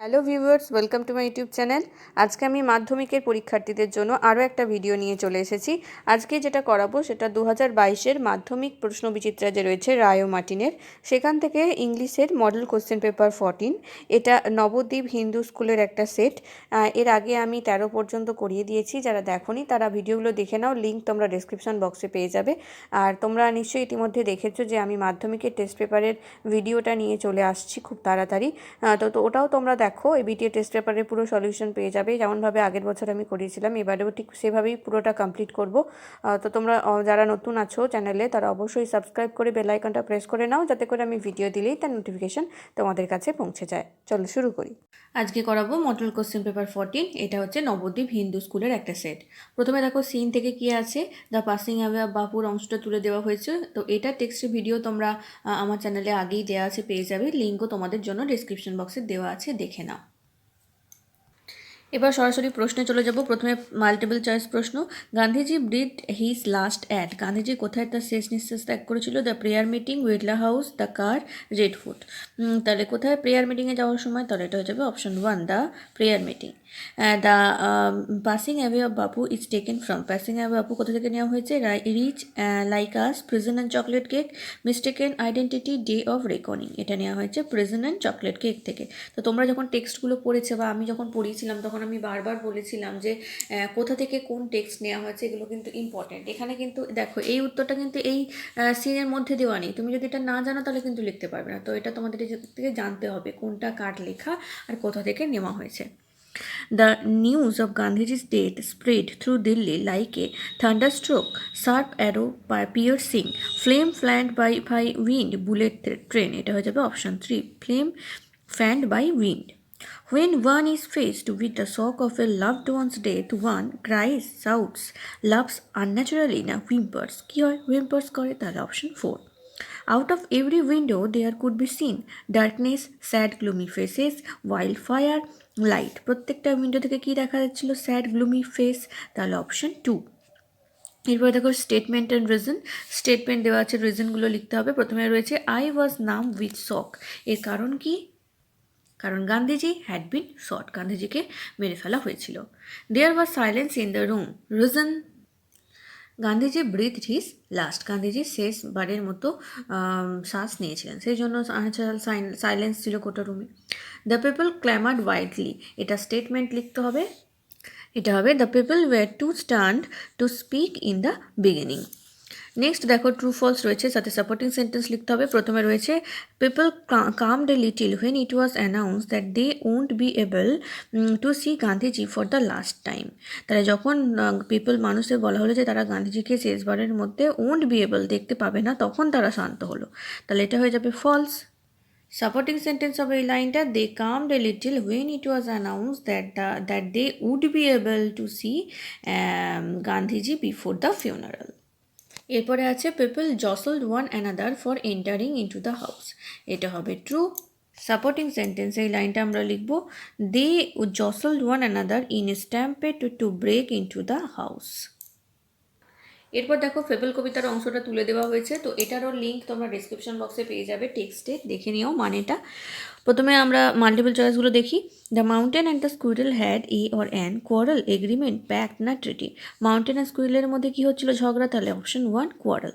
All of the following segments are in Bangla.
Hello viewers, welcome to my YouTube channel. আজকে আমি মাধ্যমিকের পরীক্ষার্থীদের জন্য আরও একটা ভিডিও নিয়ে চলে এসেছি। আজকে যেটা করাবো সেটা 2022-এর মাধ্যমিক প্রশ্নবিচিত্রা যে রয়েছে রায় ও মার্টিনের, সেখান থেকে ইংলিশের মডেল কোশ্চেন পেপার 14। এটা নবদ্বীপ হিন্দু স্কুলের একটা সেট। এর আগে আমি 13 পর্যন্ত করিয়ে দিয়েছি। যারা দেখোনি তারা ভিডিওগুলো দেখে নাও, লিঙ্ক তোমরা ডেসক্রিপশন বক্সে পেয়ে যাবে। আর তোমরা নিশ্চয়ই ইতিমধ্যে দেখেছো যে আমি মাধ্যমিকের টেস্ট পেপারের ভিডিওটা নিয়ে চলে আসছি খুব তাড়াতাড়ি। তো ওটাও তোমরা দেখো। এবিটিএ টেস্ট পেপারের পুরো সলিউশন পেয়ে যাবে, যেমনভাবে আগের বছর আমি করিয়েছিলাম। এবারেও ঠিক সেভাবেই পুরোটা কমপ্লিট করব। তো তোমরা যারা নতুন আছো চ্যানেলে তারা অবশ্যই সাবস্ক্রাইব করে বেল আইকনটা প্রেস করে নাও, যাতে করে আমি ভিডিও দিলেই তার নোটিফিকেশন তোমাদের কাছে পৌঁছে যায়। চলো শুরু করি। আজকে করাবো মডেল কোশ্চেন পেপার 14। এটা হচ্ছে নবদ্বীপ হিন্দু স্কুলের একটা সেট। প্রথমে দেখো সিন থেকে কি আছে, দ্য পাসিং অ্যাওয়ে অফ বাপুর অংশটা তুলে দেওয়া হয়েছে। তো এটা টেক্সটের ভিডিও তোমরা আমার চ্যানেলে আগেই দেওয়া আছে, পেয়ে যাবে। লিঙ্কও তোমাদের জন্য ডেসক্রিপশন বক্সে দেওয়া আছে, দেখে নাও। এবার সরাসরি প্রশ্নে চলে যাব। প্রথমে মাল্টিপল চয়েস প্রশ্ন। Gandhiji breathed his last at. Gandhiji কোথায় তার শেষ নিঃশ্বাস ত্যাগ করেছিল? দ্য প্রেয়ার মিটিং, ওয়েটলা house, the car, red fort. তাহলে কোথায় প্রেয়ার মিটিংয়ে যাওয়ার সময়? তাহলে এটা হয়ে যাবে option 1, the prayer meeting. The passing away of Bapu is taken from. Passing away Bapu কোথা থেকে নেওয়া হয়েছে? Rich like us, prison and chocolate cake, mistaken identity, day of reckoning. এটা নেওয়া হয়েছে প্রিজন অ্যান্ড চকলেট কেক থেকে। তো তোমরা যখন টেক্সটগুলো পড়েছে বা আমি যখন পড়িয়েছিলাম তখন আমি বারবার বলেছিলাম যে কোথা থেকে কোন টেক্সট নেওয়া হয়েছে, এগুলো কিন্তু ইম্পর্টেন্ট। এখানে কিন্তু দেখো এই উত্তরটা কিন্তু এই সিনের মধ্যে দেওয়া নেই। তুমি যদি এটা না জানো তাহলে কিন্তু লিখতে পারবে না। তো এটা তোমাদের থেকে জানতে হবে কোনটা কার লেখা আর কোথা থেকে নেওয়া হয়েছে। The news of Gandhiji's death spread through Delhi like a thunderstroke, sharp arrow by piercing, flame fanned by wind, bullet train. এটা হয়ে যাবে option 3, flame fanned by wind. When one is faced with the shock of a loved one's death, one cries, shouts, laughs unnaturally, না whimpers. কি হয়? whimpers করে, তাহলে option 4. Out of every window there could be seen darkness, sad gloomy faces, wildfire, light. প্রত্যেকটা উইন্ডো থেকে কি দেখা যাচ্ছিল? স্যাড গ্লুমি ফেস, তাহলে অপশন 2। এরপরে দেখো স্টেটমেন্ট অ্যান্ড রিজন। স্টেটমেন্ট দেওয়া আছে, রিজনগুলো লিখতে হবে। প্রথমে রয়েছে আই ওয়াজ নাম উইথ শক। এর কারণ কি? কারণ গান্ধীজি হ্যাড বিন শট, গান্ধীজিকে মেরে ফেলা হয়েছিল। There was silence in the room. Reason Gandhiji breathe his last, Gandhiji শেষবারের মতো শ্বাস নিয়েছিলেন, সেই জন্য সাইলেন্স ছিল গোটা রুমে। দ্য পিপল ক্ল্যামার্ড ওয়াইডলি, এটা স্টেটমেন্ট লিখতে হবে। এটা হবে the people were to stand to speak in the beginning. Next দেখো ট্রু ফলস রয়েছে, সাথে সাপোর্টিং সেন্টেন্স লিখতে হবে। প্রথমে রয়েছে people calmed a little when it was announce that they won't be able to see Gandhiji for the last time. তাহলে যখন পিপল মানুষদের বলা হলো যে তারা গান্ধীজিকে শেষবারের মধ্যে ওন্ট বি এবল দেখতে পাবে না, তখন তারা শান্ত হলো, তাহলে এটা হয়ে যাবে ফলস। সাপোর্টিং সেন্টেন্স হবে এই লাইনটা, they calmed a little when it was announce that they would be able to see Gandhiji before the funeral. এরপরে আছে people jostled one another for entering into the house, এটা হবে ট্রু। সাপোর্টিং সেন্টেন্স এই লাইনটা আমরা লিখব, they jostled one another in stampede to break into the house. এরপর দেখো ফেবল কবিতার অংশটা তুলে দেওয়া হয়েছে, তো এটারও লিঙ্ক তোমরা ডিসক্রিপশন বক্সে পেয়ে যাবে, টেক্সটে দেখে নিও মানেটা। প্রথমে আমরা মাল্টিপল চয়েসগুলো দেখি। The mountain and the squirrel had a or an quarrel, agreement, pact, না ট্রিটি। মাউন্টেন আর স্কুইরেলের মধ্যে কি হচ্ছিল? ঝগড়া, তাহলে option 1 quarrel.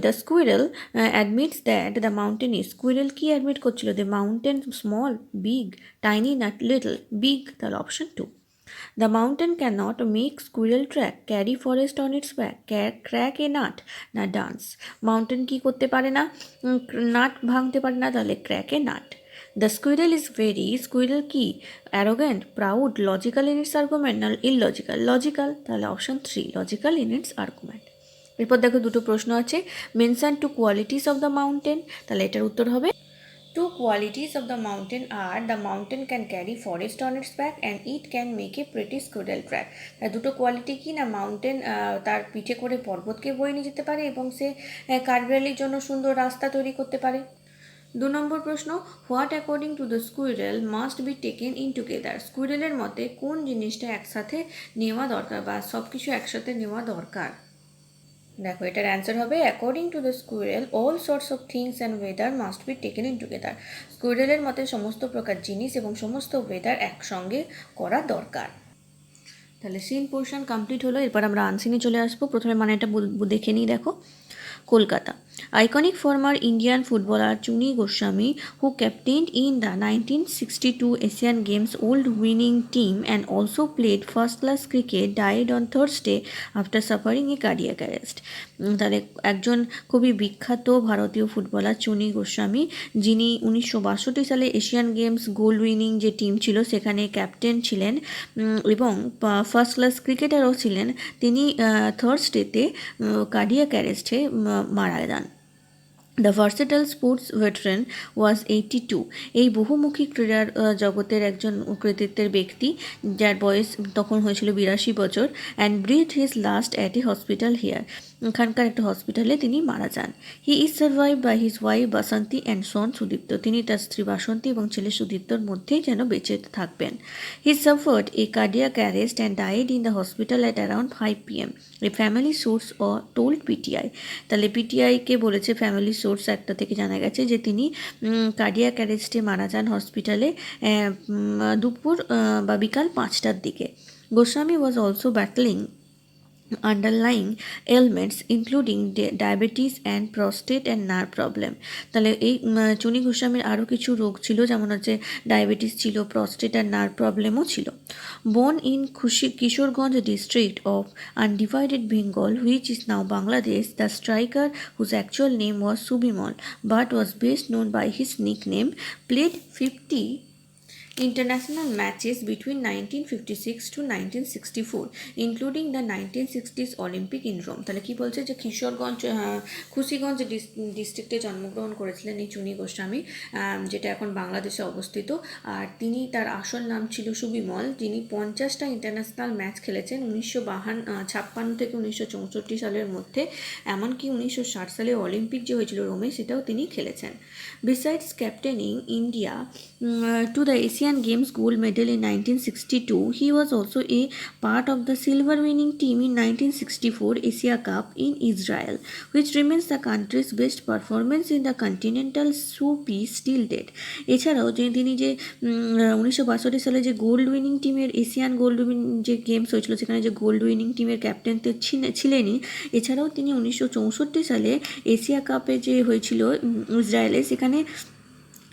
The squirrel admits that the mountain is, squirrel কি অ্যাডমিট করছিল? The mountain small, big, tiny, nut little, big, তাহলে option 2। The mountain cannot make squirrel track, carry forest on its back, crack a nut, না dance. মাউন্টেন কি করতে পারে না? নাট ভাঙতে পারে না, তাহলে crack a nut. The squirrel is very, squirrel কি? arrogant, proud, logical in its argument, না illogical, logical, তাহলে option 3, logical in its argument. এরপর দেখো দুটো প্রশ্ন আছে, mention two qualities of the mountain, তাহলে এটার উত্তর হবে two qualities of the mountain are the mountain can carry forest on its back and it can make a pretty squirrel track. দুটো কোয়ালিটি কি না? মাউন্টেন তার পিঠে করে পর্বতকে বয়ে নিয়ে যেতে পারে এবং সে কাঠবিড়ালির জন্য সুন্দর রাস্তা তৈরি করতে পারে। 2 নম্বর প্রশ্ন, what according to the squirrel must be taken in together. স্কুইরেলের মতে কোন জিনিসটা একসাথে নেওয়া দরকার বা সব কিছু একসাথে নেওয়া দরকার? দেখো এটার অ্যান্সার হবে according to the squirrel all sorts of things and weather must be taken in together. স্কুইরেলের মতে সমস্ত প্রকার জিনিস এবং সমস্ত ওয়েদার একসঙ্গে করা দরকার। তাহলে সিন পোর্শন কমপ্লিট হলো, এরপর আমরা আনসিনে চলে আসবো। প্রথমে মানে এটা দেখে নিই। দেখো Kolkata, iconic former Indian footballer Chuni Goswami, who captained in the 1962 Asian Games old winning team and also played first-class cricket, died on Thursday after suffering a cardiac arrest. তাহলে একজন খুবই বিখ্যাত ভারতীয় ফুটবলার চুনি গোস্বামী, যিনি 1962 সালে এশিয়ান গেমস গোল্ড উইনিং যে টিম ছিল সেখানে ক্যাপ্টেন ছিলেন এবং ফার্স্ট ক্লাস ক্রিকেটারও ছিলেন, তিনি থার্সডেতে কার্ডিয়াক অ্যারেস্টে মারা যান। দ্য ভার্সেটাইল স্পোর্টস ভেটারেন ওয়াজ 82। এই বহুমুখী ক্রীড়ার জগতের একজন কৃতিত্বের ব্যক্তি, যার বয়স তখন হয়েছিল 82 বছর, and breathe his last at a hospital here. এখানকার একটা হসপিটালে তিনি মারা যান। He is survive by his wife Basanti and son Sudipta. তিনি তার স্ত্রী বাসন্তী এবং ছেলে সুদীপ্তর মধ্যেই যেন বেঁচে থাকবেন। হি suffered A cardiac arrest and died in the hospital at around 5 PM। A family source told PTI. তাহলে পিটিআইকে বলেছে ফ্যামিলি সোর্স একটা থেকে জানা গেছে যে তিনি কার্ডিয়াক অ্যারেস্টে মারা যান হসপিটালে দুপুর বা বিকাল 5টার দিকে। Goswami was also battling underlying ailments including diabetes and prostate and nerve problem. তাহলে এই চুনি গোস্বামীর আরও কিছু রোগ ছিল, যেমন হচ্ছে ডায়াবেটিস ছিল, প্রস্টেট আর নার্ভ প্রবলেমও ছিল। Born in Kishoreganj district of undivided Bengal which is now Bangladesh, the striker whose actual name was Subimal but was best known by his nickname, played 50 international matches between 1956 to 1964 including the 1960s Olympic in Rome। তাহলে কি বলছে যে খুশিগঞ্জ ডিস্ট্রিক্টে জন্মগ্রহণ করেছিলেন এই চুনি গোস্বামী, যেটা এখন বাংলাদেশে অবস্থিত। আর তিনি, তার আসল নাম ছিল সুবিমল। তিনি 50টা ইন্টারন্যাশনাল ম্যাচ খেলেছেন 1956 থেকে 1964 সালের মধ্যে, এমনকি 1960 সালে অলিম্পিক যে হয়েছিল রোমে সেটাও তিনি খেলেছেন। Besides ক্যাপ্টেনিং India to the Asian Games gold medal in 1962, he was also a part of the silver winning team in 1964 Asia Cup in Israel, which remains the country's best performance in the continental showpiece till date। এছাড়াও যে তিনি যে 1962 সালে যে গোল্ড উইনিং টিমের এশিয়ান গোল্ড উইনিং যে গেমস হয়েছিল সেখানে যে গোল্ড উইনিং টিমের ক্যাপ্টেন তো ছিলেনই, এছাড়াও তিনি 1964 সালে এশিয়া কাপে যে হয়েছিল ইসরায়েলে, সেখানে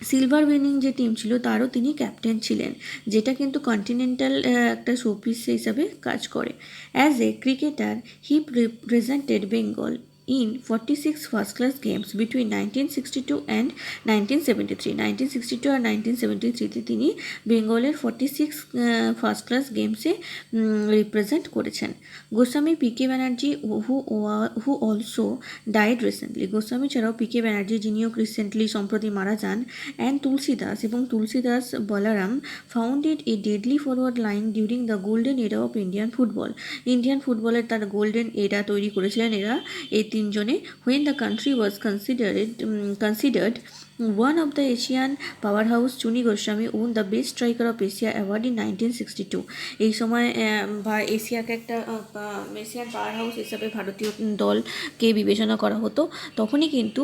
সিলভার উইনিং যে টিম ছিল তারও তিনি ক্যাপ্টেন ছিলেন, যেটা কিন্তু কন্টিনেন্টাল একটা শোপিস হিসাবে কাজ করে। As a cricketer he represented Bengal in 46 first class games between 1962 and 1973। 1962 আর 1973 তিনি বেঙ্গলের 46 ফার্স্ট ক্লাস গেমসে রিপ্রেজেন্ট করেছেন। Goswami PK Banerjee who also died recently. Goswami ছাড়াও পিকে ব্যানার্জি, যিনিও রিসেন্টলি সম্প্রতি মারা যান, অ্যান্ড তুলসী দাস এবং Tulsi Das Balaram founded a deadly forward line during the golden era of Indian football. Indian ফুটবলের তার গোল্ডেন এরা তৈরি করেছিলেন এরা এই তিনজনে। when the country was considered one of the Asian powerhouse, Chuni Goswami won the best striker of Asia award in 1962। এই সময় এশিয়াকে একটা এশিয়ান পাওয়ার হাউস হিসাবে ভারতীয় দলকে বিবেচনা করা হতো, তখনই কিন্তু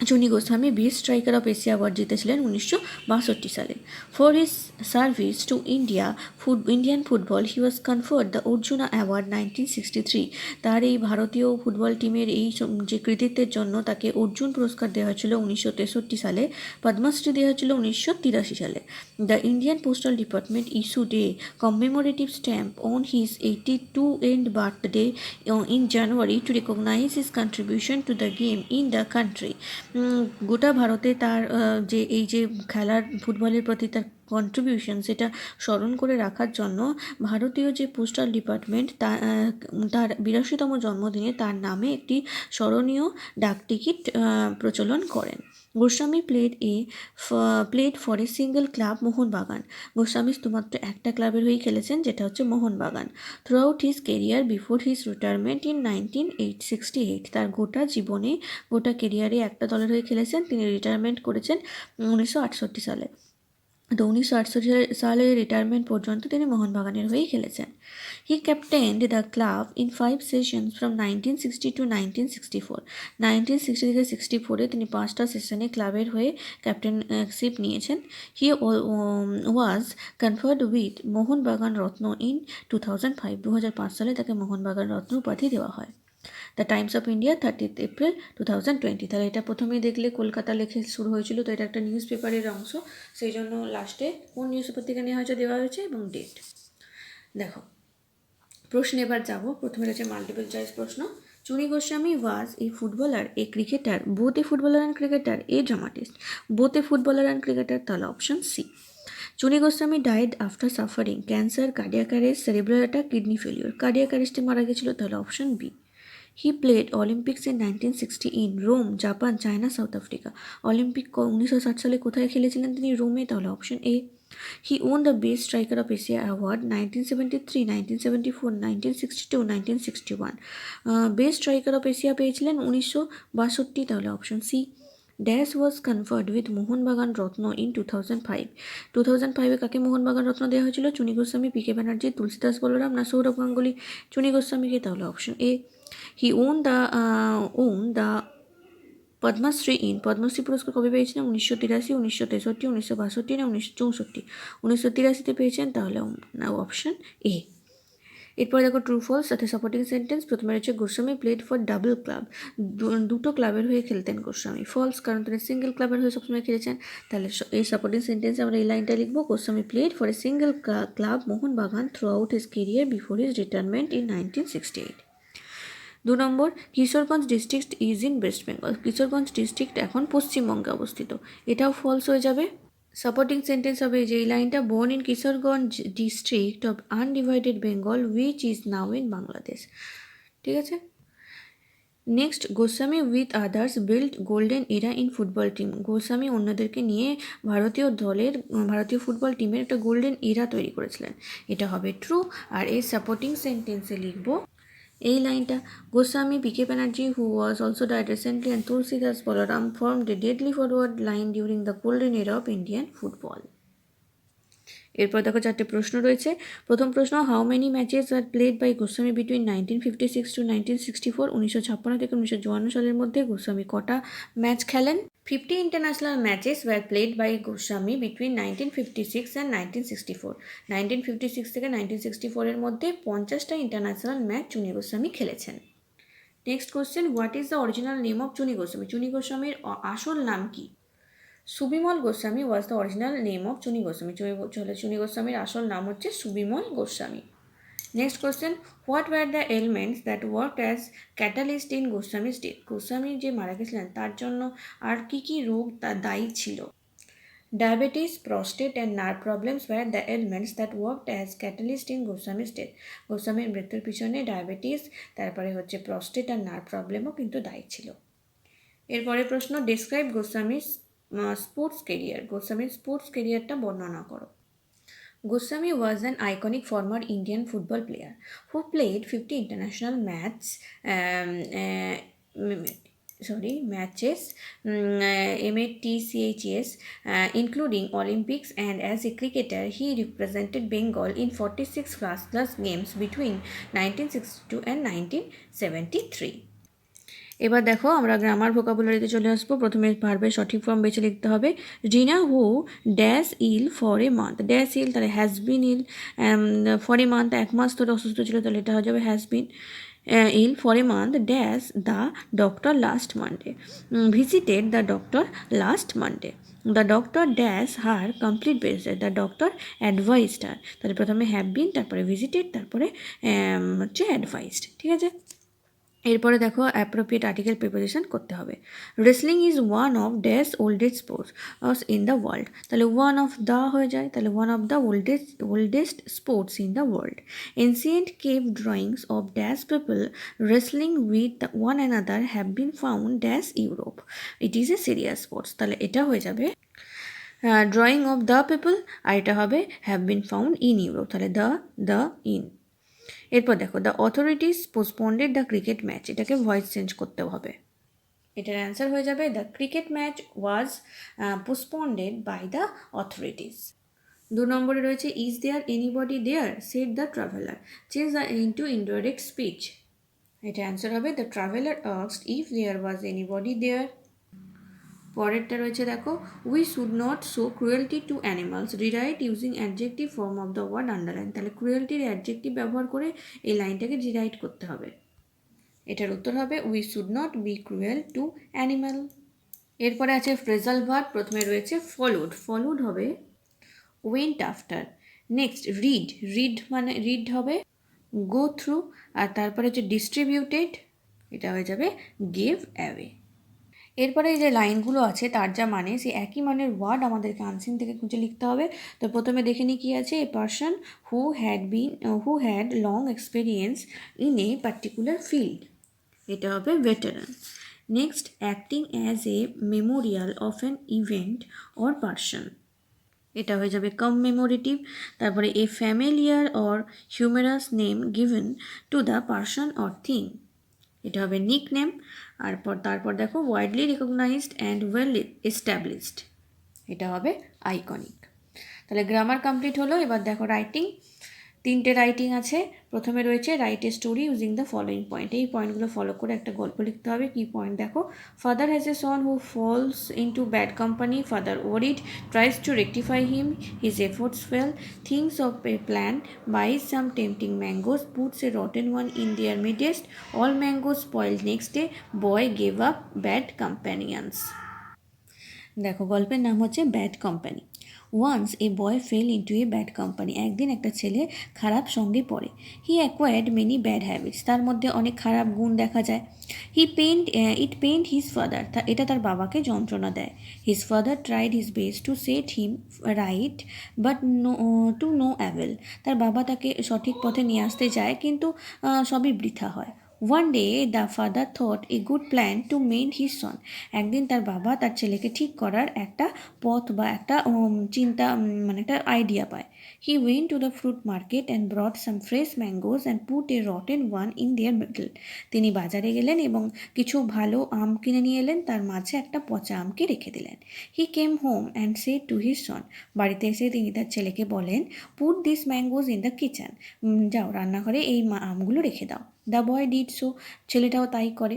Chuni Goswami best striker of Asia award জিতেছিলেন 1962 সালে। For his service to Indian football he was conferred the Arjuna award 1963। তার এই ভারতীয় ফুটবল টিমের এই যে কৃতিত্বের জন্য তাকে অর্জুন পুরস্কার দেওয়া হয়েছিল 1963 সালে, পদ্মশ্রী দেওয়া হয়েছিল 1983 সালে। The Indian postal department issued a commemorative stamp on his 82nd birthday in January to recognise his contribution to the game in the country. গোটা ভারতে তার যে এই যে খেলার ফুটবলের প্রতি তার কন্ট্রিবিউশন সেটা স্মরণ করে রাখার জন্য ভারতীয় যে পোস্টাল ডিপার্টমেন্ট তার 82তম জন্মদিনে তার নামে একটি স্মরণীয় ডাকটিকিট প্রচলন করেন। Goswami played for a single club Mohun Bagan. Goswami শুধুমাত্র একটা ক্লাবের হয়েই খেলেছেন, যেটা হচ্ছে Mohun Bagan. Through out his career before his retirement in 1968। তার গোটা জীবনে গোটা কেরিয়ারে একটা দলের হয়ে খেলেছেন, তিনি রিটায়ারমেন্ট করেছেন 1968 সালে। তো 1968 সালে রিটায়ারমেন্ট পর্যন্ত তিনি মোহনবাগানের হয়েই খেলেছেন। He captained the club in 5 sessions from 1960 to 1964। 1960 থেকে 64-এ তিনি 5টা সেশনে ক্লাবের হয়ে ক্যাপ্টেনশিপ নিয়েছেন। He was conferred with Mohun Bagan Ratna in 2005। 2005 সালে তাকে মোহনবাগান রত্ন উপাধি দেওয়া হয়। The Times of India 30th April 2020। তাহলে এটা প্রথমেই দেখলে কলকাতা লেখে শুরু হয়েছিল, তো এটা একটা নিউজ পেপারের অংশ, সেই জন্য লাস্টে কোন নিউজ পেপার থেকে নেওয়া হয়েছে দেওয়া হয়েছে এবং ডেট। দেখো প্রশ্নে এবার যাব। প্রথমে রয়েছে মাল্টিপল চয়েস প্রশ্ন। Chuni Goswami was a footballer, a cricketer, both a footballer and cricketer, a dramatist, both a footballer and cricketer. তাহলে option C. Chuni Goswami died after suffering cancer, cardiac arrest, cerebral attack, kidney failure. Cardiac অ্যারেস্টে মারা গেছিল, তাহলে option B. He played Olympics in 1960 in Rome, Japan, China, South Africa. Olympic 1960 সালে কোথায় খেলেছিলেন তিনি? রোমে, তাহলে option A. He won the best striker of Asia award 1973, 1974, 1962, 1961। Best striker of Asia পেয়েছিলেন 1962, তাহলে option C. Dash was conferred with Mohun Bagan Ratna in 2005। 2005-এ কাকে মোহনবাগান রত্ন দেওয়া হয়েছিল? চুনি গোস্বামী, পি কে ব্যানার্জি, তুলসীদাস বলরাম না সৌরভ গাঙ্গুলি? চুনি গোস্বামীকে, তাহলে option A. He won the Padma Shri in, Padma Shri পুরস্কার কবে পেয়েছিলেন? 1983, 1963, 1962 না 1964? 1983-তে পেয়েছেন, তাহলে অপশন এ। এরপরে দেখো ট্রু ফলস, সাথে সাপোর্টিং সেন্টেন্স। প্রথমে রয়েছে Goswami played for double club, দুটো ক্লাবের হয়ে খেলতেন গোস্বামী। ফলস, কারণ তিনি সিঙ্গেল ক্লাবের হয়ে সবসময় খেলেছেন। তাহলে এই সাপোর্টিং সেন্টেন্সে আমরা এই লাইনটা লিখবো, Goswami played for a single club Mohun Bagan through out his career before his retirement in 1968। 2 number, Kishoreganj district is in West Bengal. Kishoreganj district এখন পশ্চিমবঙ্গে অবস্থিত, এটাও ফলস হয়ে যাবে। সাপোর্টিং সেন্টেন্স হবে যে এই লাইনটা, born in Kishoreganj district of undivided Bengal which is now in Bangladesh. ঠিক আছে। Next, Goswami with others build golden era in football team. Goswami অন্যদেরকে নিয়ে ভারতীয় ফুটবল টিমের একটা গোল্ডেন এরা তৈরি করেছিলেন, এটা হবে ট্রু। আর এই সাপোর্টিং সেন্টেন্সে লিখবো এই লাইনটা, Goswami, P K Banerjee who was also died recently and Tulsidas Balaram formed a deadly forward line during the golden era of Indian football. এরপর দেখো 4টে প্রশ্ন রয়েছে। প্রথম প্রশ্ন, how many matches are played by Goswami between 1956 to 1964। 1956 থেকে 1954 সালের মধ্যে গোস্বামী কটা ম্যাচ খেলেন? 50 international matches were played by Goswami between 1956 and 1964। 1956 থেকে 1964 এর মধ্যে 50টা ইন্টারন্যাশনাল ম্যাচ চুনি গোস্বামী খেলেছেন। Next question, what is the original name of Chuni Goswami? Chuni গোস্বামীর আসল নাম কি? Subimal Goswami was the original name of Chuni Goswami. Chuni গোস্বামীর আসল নাম হচ্ছে Subimal Goswami. Next question, what were the elements that work as catalyst in Goswami's death? Goswami যে মারা গেছিলেন তার জন্য আর কি কি রোগ তার দায়ী ছিল? Diabetes, prostate and nerve problems were the elements that worked as catalyst in Goswami's death. গোস্বামীর মৃত্যুর পিছনে ডায়াবেটিস, তারপরে হচ্ছে প্রস্টেট আর নার্ভ প্রবলেমও কিন্তু দায়ী ছিল। এরপরে প্রশ্ন, ডেসক্রাইব গোস্বামীর স্পোর্টস কেরিয়ার। গোস্বামীর স্পোর্টস কেরিয়ারটা বর্ণনা করো। Goswami was an iconic former Indian football player who played 50 international matches, MATCHS, including Olympics, and as a cricketer he represented Bengal in 46 first-class games between 1962 and 1973. এবার দেখো আমরা গ্রামার ভোকাবুলারিতে চলে আসবো। প্রথমে ভার্বের সঠিক ফর্ম বেছে লিখতে হবে। Rina who dash ill for a month. Dash ill, তাহলে has been ill. For a month, 1 মাস ধরে অসুস্থ ছিল, তাহলে এটা হয়ে যাবে has been ill for a month dash the doctor last Monday. Visited the doctor last Monday. The doctor dash her complete bed rest. The doctor advised her. তাহলে প্রথমে হ্যাভ বিন, তারপরে ভিজিটেড, তারপরে হচ্ছে অ্যাডভাইসড। ঠিক আছে। এরপরে দেখো অ্যাপ্রোপ্রিয়েট আর্টিকেল প্রিপোজিশন করতে হবে। Wrestling is one of dash oldest sports in the world. তাহলে ওয়ান অফ দ্য হয়ে যায়, তাহলে one of the oldest sports in the world. Ancient cave drawings of dash people wrestling with one another have been found dash Europe. It is a serious sports. তাহলে এটা হয়ে যাবে ড্রয়িং অফ দ্য পিপল, আর এটা হবে have been found in Europe. তাহলে দ্য ইন। এরপর দেখো, the authorities postponed the cricket match. এটাকে ভয়েস চেঞ্জ করতে হবে। এটার অ্যান্সার হয়ে যাবে the cricket match was postponed by the authorities. 2 নম্বরে রয়েছে is there anybody there said the traveller, change the into indirect speech. এটা অ্যান্সার হবে the traveller asked if there was anybody there. পরেরটা রয়েছে দেখো, we should not show cruelty to animals, rewrite using adjective form of the word underline. তাহলে ক্রুয়েলটির অ্যাডজেক্টিভ ব্যবহার করে এই লাইনটাকে রিরাইট করতে হবে। এটার উত্তর হবে we should not be cruel to animal. এরপরে আছে ফ্রেজাল ভার্ব। প্রথমে রয়েছে ফলোড, ফলোড হবে went after. Next read, read মানে রিড হবে গো থ্রু। আর তারপরে হচ্ছে ডিস্ট্রিবিউটেড, এটা হয়ে যাবে গেভ অ্যাওয়ে। এরপরে এই যে লাইনগুলো আছে তার যা মানে, সেই একই মানের ওয়ার্ড আমাদেরকে আনসিন থেকে খুঁজে লিখতে হবে। তো প্রথমে দেখে নিই কী আছে। A person who had long experience in a particular field, এটা হবে veteran. Next acting as a memorial of an event or person, এটা হয়ে যাবে কমমেমোরেটিভ। তারপরে a familiar or humorous name given to the person or thing, এটা হবে নিক নেম। আর তারপর দেখো widely recognised and well established, এটা হবে আইকনিক। তাহলে গ্রামার কমপ্লিট হলো। এবার দেখো রাইটিং, 3টে রাইটিং আছে। প্রথমে রয়েছে write a story using the following point, এই পয়েন্টগুলো ফলো করে একটা গল্প লিখতে হবে। কি পয়েন্ট দেখো, father has a Son who false into bad company, father worried, tries to rectify him, his efforts fail, things of A plan, buys some tempting mangoes, puts a rotten one in their midst, all mangoes spoiled next day, boy gave up bad companions। দেখো গল্পের নাম হচ্ছে bad company. Once a boy fell into a bad company, একদিন একটা ছেলে খারাপ সঙ্গে পড়ে। He acquired many bad habits, তার মধ্যে অনেক খারাপ গুণ দেখা যায়। ইট পেইন্ড হিজ ফাদার, এটা তার বাবাকে যন্ত্রণা দেয়। His father tried his best to set him right but to know avail, তার বাবা তাকে সঠিক পথে নিয়ে আসতে যায় কিন্তু সবই বৃথা হয়। One day the father thought a good plan to mend his son, একদিন তার বাবা তার ছেলেকে ঠিক করার একটা পথ বা একটা চিন্তা মানে একটা আইডিয়া পায়। He went to the fruit market and brought some fresh mangoes and put a rotten one in their middle, তিনি বাজারে গেলেন এবং কিছু ভালো আম কিনে নিয়ে এলেন, তার মাঝে একটা পচা আমকে রেখে দিলেন। He came home and said to his son, বাড়িতে এসে তিনি তার ছেলেকে বলেন, put this mangoes in the kitchen, যাও রান্নাঘরে এই আমগুলো রেখে দাও। দ্য বয় ডিড সো, ছেলেটাও তাই করে।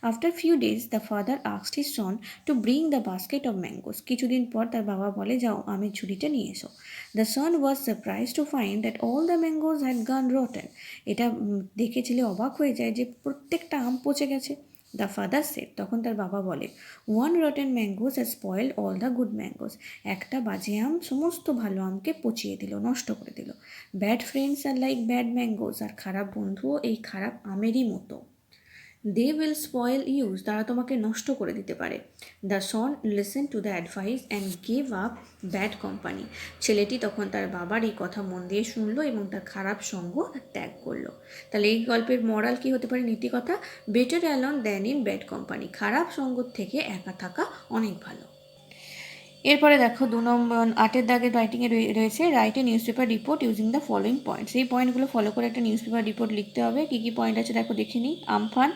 After few days the father asked his son to bring the basket of mangoes, কিছুদিন পর তার বাবা বলে যাও আমের ঝুড়িটা নিয়ে এসো। The son was surprise to find that all the mangoes had গান রটেন, এটা দেখে ছেলে অবাক হয়ে যায় যে প্রত্যেকটা আম পচে গেছে। দ্য ফাদার সেড, তখন তার বাবা বলে, one rotten mangoes has spoiled all the good mangoes, একটা বাজে আম সমস্ত ভালো আমকে পচিয়ে দিল, নষ্ট করে দিল। ব্যাড ফ্রেন্ডস আর লাইক ব্যাড ম্যাঙ্গোস, আর খারাপ বন্ধুও এই খারাপ আমেরই মতো। দে উইল স্পয়েল ইউজ, তারা তোমাকে নষ্ট করে দিতে পারে। The son listen to the advice and gave up bad company, ছেলেটি তখন তার বাবার এই কথা মন দিয়ে শুনলো এবং তার খারাপ সঙ্গ ত্যাগ করলো। তাহলে এই গল্পের মরাল কি হতে পারে, নীতিকথা, better alone than in bad company, খারাপ সঙ্গ থেকে একা থাকা অনেক ভালো। এরপরে দেখো 2 নম্বর 8-এর দাগের রাইটিংয়ে রয়েছে write a news paper report using the following points, এই পয়েন্টগুলো ফলো করে একটা নিউজ পেপার রিপোর্ট লিখতে হবে। কী কী পয়েন্ট আছে দেখো দেখে নিই। Amphan,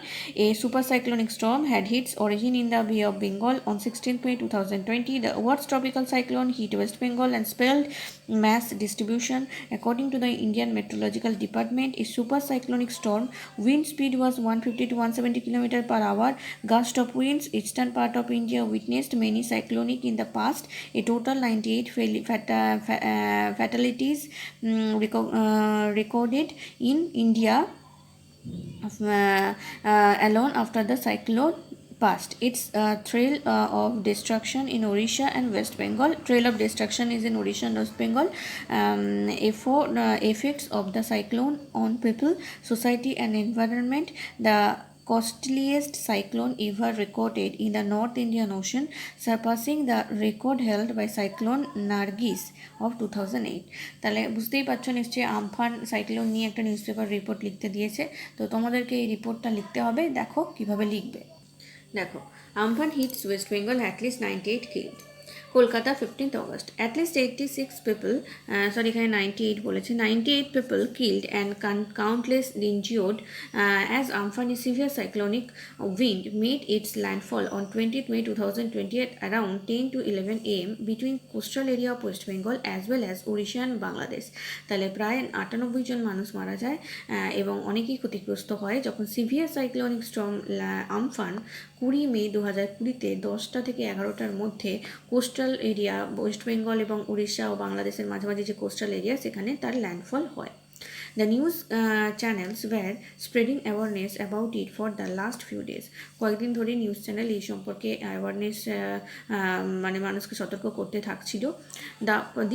a super cyclonic storm had its origin in the bay of Bengal on 16th May 2020, the worst tropical cyclone hit West Bengal and spelled mass distribution. According to the Indian Meteorological Department, a super cyclonic storm wind speed was 150 to 170 km/h, gust of winds. Eastern part of India witnessed many cyclonic in the past. A total 98 fatalities recorded in India alone after the cyclone passed. Its trail of destruction in Odisha and West Bengal. Trail of destruction is in Odisha and West Bengal. Effects of the cyclone on people, society and environment. The costliest cyclone ever recorded in the North Indian Ocean, surpassing the record held by cyclone Nargis of 2008. তাহলে বুঝতেই পারছো নিশ্চয়ই আমফান সাইক্লোন নিয়ে একটা নিউজ পেপার রিপোর্ট লিখতে দিয়েছে, তো তোমাদেরকে এই রিপোর্টটা লিখতে হবে। দেখো কিভাবে লিখবে। দেখো, Amphan hits West Bengal, at least 98 killed. Kolkata 15th August. At least 86 people, এখানে 98 বলেছে, 98 people killed and countless injured as Amphan severe cyclonic wind made its landfall on 20th May 2020 at around 10 to 11 am between coastal area of West Bengal as well as Odisha and Bangladesh. তাহলে প্রায় 98 জন মানুষ মারা যায় এবং অনেকেই ক্ষতিগ্রস্ত হয় যখন সিভিয়ার সাইক্লোনিক স্টর্ম আমফান 20 মে 2020-তে 10টা থেকে 11টার মধ্যে কোস্টাল এরিয়া ওয়েস্ট বেঙ্গল এবং উড়িষ্যা ও বাংলাদেশের মাঝামাঝি যে কোস্টাল এরিয়া সেখানে তার ল্যান্ডফল হয়। The news channels were spreading awareness about it for the last few days. কয়েকদিন ধরে নিউজ চ্যানেল এই সম্পর্কে অ্যাওয়ারনেস মানে মানুষকে সতর্ক করতে থাকছিল।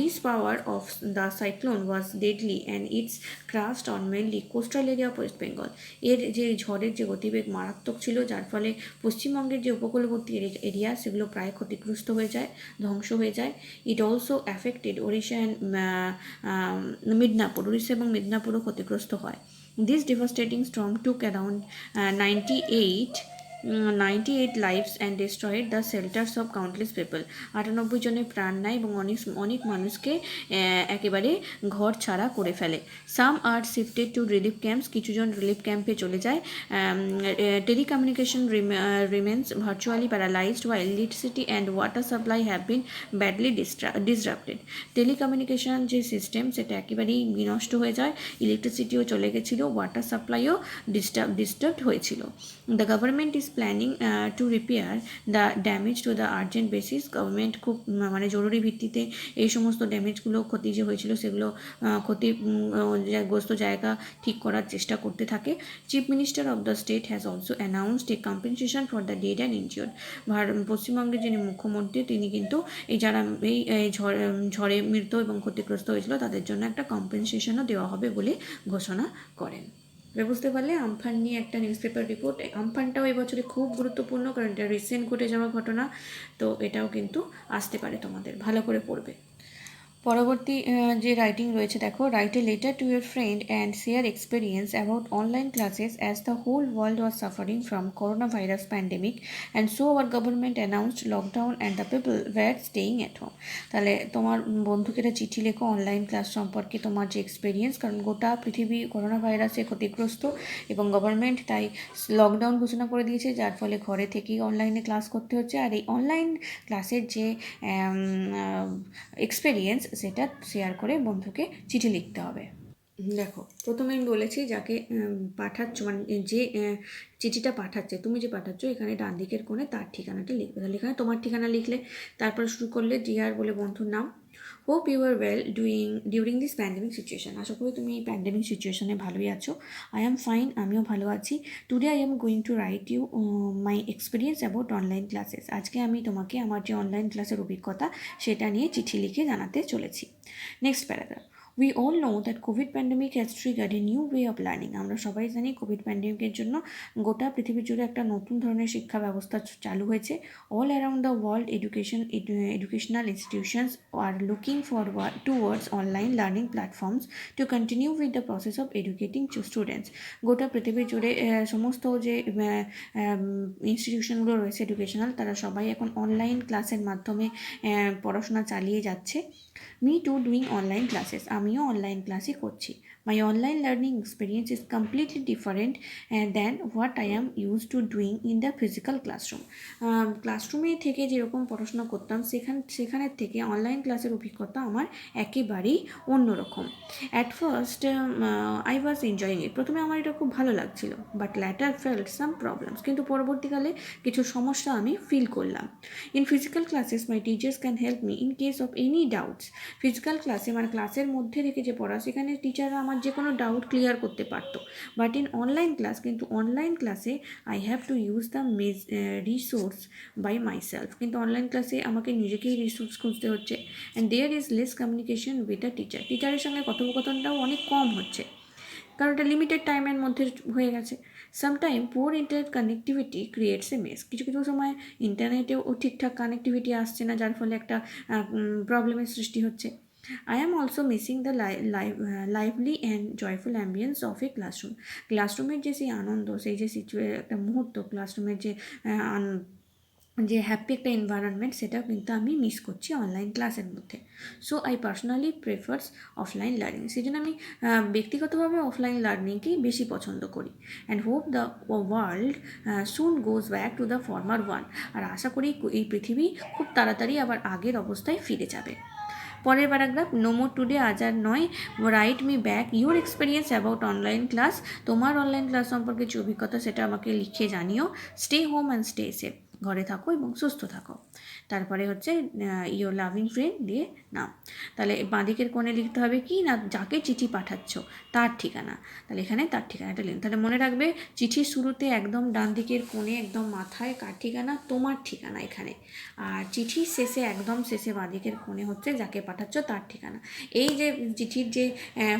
This power of the cyclone was deadly and it's crashed on mainly coastal area of West Bengal. এর যে ঝড়ের যে গতিবেগ মারাত্মক ছিল, যার ফলে পশ্চিমবঙ্গের যে উপকূলবর্তী এরিয়া সেগুলো প্রায় ক্ষতিগ্রস্ত হয়ে যায়, ধ্বংস হয়ে যায়। It also affected Odisha and Midnapore, Orissa এবং মিদনাপুরও ক্ষতিগ্রস্ত হয়। This devastating storm took around 98 lives and destroyed the shelters of countless people. 98 জনের প্রাণ নেয় এবং অনেক মানুষকে একেবারে ঘর ছাড়া করে ফেলে। সাম আর শিফটেড টু রিলিফ ক্যাম্পস, কিছুজন রিলিফ ক্যাম্পে চলে যায়। Telecommunication remains virtually paralysed while electricity and water supply have been badly disrupted. Telecommunication যে সিস্টেম সেটা একেবারেই বিনষ্ট হয়ে যায়, ইলেকট্রিসিটিও চলে গেছিলো, ওয়াটার সাপ্লাইও ডিস্টার্বড হয়েছিল। The government is planning to repair the damage to the urgent basis. Government খুব মানে জরুরি ভিত্তিতে এই সমস্ত ড্যামেজগুলো, ক্ষতি যে হয়েছিল সেগুলো ক্ষতিগ্রস্ত জায়গা ঠিক করার চেষ্টা করতে থাকে। Chief minister of the state has also announced A compensation for the dead and injured. পশ্চিমবঙ্গের যিনি মুখ্যমন্ত্রী তিনি কিন্তু এই যারা এই ঝড়ে মৃত এবং ক্ষতিগ্রস্ত হয়েছিল তাদের জন্য একটা কম্পেনসেশনও দেওয়া হবে বলে ঘোষণা করেন। বুঝতে পারলে আমফান নিয়ে একটা নিউজ পেপার রিপোর্ট। আমফানটাও এবছরে খুব গুরুত্বপূর্ণ, কারণ এটা রিসেন্ট ঘটে যাওয়া ঘটনা, তো এটাও কিন্তু আসতে পারে, তোমাদের ভালো করে পড়বে। পরবর্তী যে রাইটিং রয়েছে দেখো, write a letter to your friend and share experience about online classes as the whole world was suffering from corona virus pandemic and so our government announced lockdown and the people were staying at home. তাহলে তোমার বন্ধুকে একটা চিঠি লেখো অনলাইন ক্লাস সম্পর্কে তোমার যে এক্সপিরিয়েন্স, কারণ গোটা পৃথিবী করোনা ভাইরাসে ক্ষতিগ্রস্ত এবং গভর্নমেন্ট তাই লকডাউন ঘোষণা করে দিয়েছে, যার ফলে ঘরে থেকেই অনলাইনে ক্লাস করতে হচ্ছে। আর এই অনলাইন ক্লাসের যে এক্সপিরিয়েন্স সেটা শেয়ার করে বন্ধুকে চিঠি লিখতে হবে। দেখো, প্রথমে আমি বলেছি যাকে পাঠাচ্ছ, মানে যে চিঠিটা পাঠাচ্ছে, তুমি যে পাঠাচ্ছ, এখানে ডান দিকের কোণে তার ঠিকানাটা লিখবে। তাহলে এখানে তোমার ঠিকানা লিখলে, তারপর শুরু করলে ডিয়ার বলে বন্ধুর নাম। Hope you are well during this pandemic situation. আশা করি তুমি এই প্যান্ডেমিক সিচুয়েশানে ভালোই আছো। আই এম ফাইন, আমিও ভালো আছি। Today I am going to write you my experience about online classes. আজকে আমি তোমাকে আমার যে অনলাইন ক্লাসের অভিজ্ঞতা সেটা নিয়ে চিঠি লিখে জানাতে চলেছি। Next paragraph. We all know that COVID pandemic has triggered a new way of learning. আমরা সবাই জানি কোভিড প্যান্ডেমিকের জন্য গোটা পৃথিবী জুড়ে একটা নতুন ধরনের শিক্ষা ব্যবস্থা চালু হয়েছে। All around the world, educational institutions are looking forward towards online learning platforms to continue with the process of educating students. গোটা পৃথিবী জুড়ে সমস্ত যে ইনস্টিটিউশনগুলো রয়েছে এডুকেশনাল, তারা সবাই এখন অনলাইন ক্লাসের মাধ্যমে পড়াশোনা চালিয়ে যাচ্ছে। Me to doing online classes, আমিও অনলাইন ক্লাসই করছি। মাই online learning experience is completely different than what I am use to doing in the physical classroom. ক্লাসরুমে থেকে যেরকম পড়াশোনা করতাম সেখানের থেকে অনলাইন ক্লাসের অভিজ্ঞতা আমার একেবারেই অন্যরকম। At first I was enjoying it, প্রথমে আমার এটা খুব ভালো লাগছিল, but later felt some problems, কিন্তু পরবর্তীকালে কিছু সমস্যা আমি ফিল করলাম। In physical classes my teachers can help me in case of any doubts. Physical ক্লাসে মানে ক্লাসের মধ্যে থেকে যে পড়া, সেখানে টিচাররা আমার যে কোনো ডাউট ক্লিয়ার করতে পারতো। বাট ইন অনলাইন ক্লাস, কিন্তু অনলাইন ক্লাসে I have to use the resource by myself, কিন্তু অনলাইন ক্লাসে আমাকে নিজেকেই রিসোর্স খুঁজতে হচ্ছে। And there is less communication with the teacher, টিচারের সঙ্গে কথোপকথনটাও অনেক কম হচ্ছে, কারণ এটা লিমিটেড টাইমের মধ্যে হয়ে গেছে। Sometime poor internet connectivity creates এ মেস, কিছু কিছু সময় ইন্টারনেটেও ঠিকঠাক কানেক্টিভিটি আসছে না, যার ফলে একটা প্রবলেমের সৃষ্টি হচ্ছে। I am also missing the lively and joyful ambience of A classroom. ক্লাসরুমের যে সেই আনন্দ, সেই যে একটা মুহূর্ত, ক্লাসরুমের যে যে হ্যাপি একটা এনভায়রনমেন্ট সেটাও কিন্তু আমি মিস করছি অনলাইন ক্লাসের মধ্যে। So I personally prefers offline learning, সেই জন্য আমি ব্যক্তিগতভাবে অফলাইন লার্নিংকেই বেশি পছন্দ করি। And hope the world soon goes back to the former one, আর আশা করি এই পৃথিবী খুব তাড়াতাড়ি আবার আগের অবস্থায় ফিরে যাবে। পরের প্যারাগ্রাফ, নো মোর টুডে, আজ আর নয়, write me back your experience about online class, তোমার অনলাইন ক্লাস সম্পর্কে যে অভিজ্ঞতা সেটা আমাকে লিখে জানিও। Stay home and stay safe, ঘরে থাকো এবং সুস্থ থাকো। তারপরে হচ্ছে ইয়োর লাভিং ফ্রেন্ড দিয়ে নাম। তাহলে বাঁদিকের কোণে লিখতে হবে কি না, যাকে চিঠি পাঠাচ্ছ তার ঠিকানা। তাহলে এখানে তার ঠিকানাটা লিখুন। তাহলে মনে রাখবে, চিঠির শুরুতে একদম ডান দিকের কোণে একদম মাথায় কার ঠিকানা, তোমার ঠিকানা এখানে। আর চিঠির শেষে একদম শেষে বাঁদিকের কোণে হচ্ছে যাকে পাঠাচ্ছ তার ঠিকানা। এই যে চিঠির যে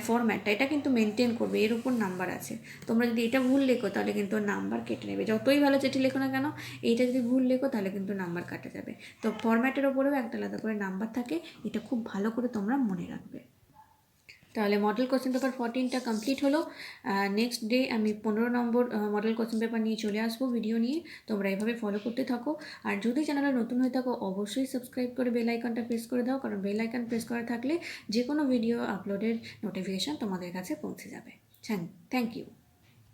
ফরম্যাটটা, এটা কিন্তু মেনটেন করবে, এর উপর নাম্বার আছে। তোমরা যদি এটা ভুল লেখো তাহলে কিন্তু নাম্বার কেটে নেবে, যতই ভালো চিঠি লেখো না কেন এইটা যদি ভুল লেখো তাহলে কিন্তু নাম্বার কাটা যাবে। তো ফরম্যাটের ওপরেও একটা আলাদা করে নাম্বার থাকে, এটা খুব ভালো করে তোমরা মনে রাখবে। তাহলে মডেল কোশ্চেন পেপার 14টা কমপ্লিট হলো। নেক্সট ডে আমি 15 নম্বর মডেল কোশ্চেন পেপার নিয়ে চলে আসবো ভিডিও নিয়ে। তোমরা এভাবে ফলো করতে থাকো। আর যদি চ্যানেলে নতুন হয়ে থাকো অবশ্যই সাবস্ক্রাইব করে বেল আইকনটা প্রেস করে দাও, কারণ বেল আইকন প্রেস করা থাকলে যে কোনো ভিডিও আপলোডের নোটিফিকেশান তোমাদের কাছে পৌঁছে যাবে। Thank you.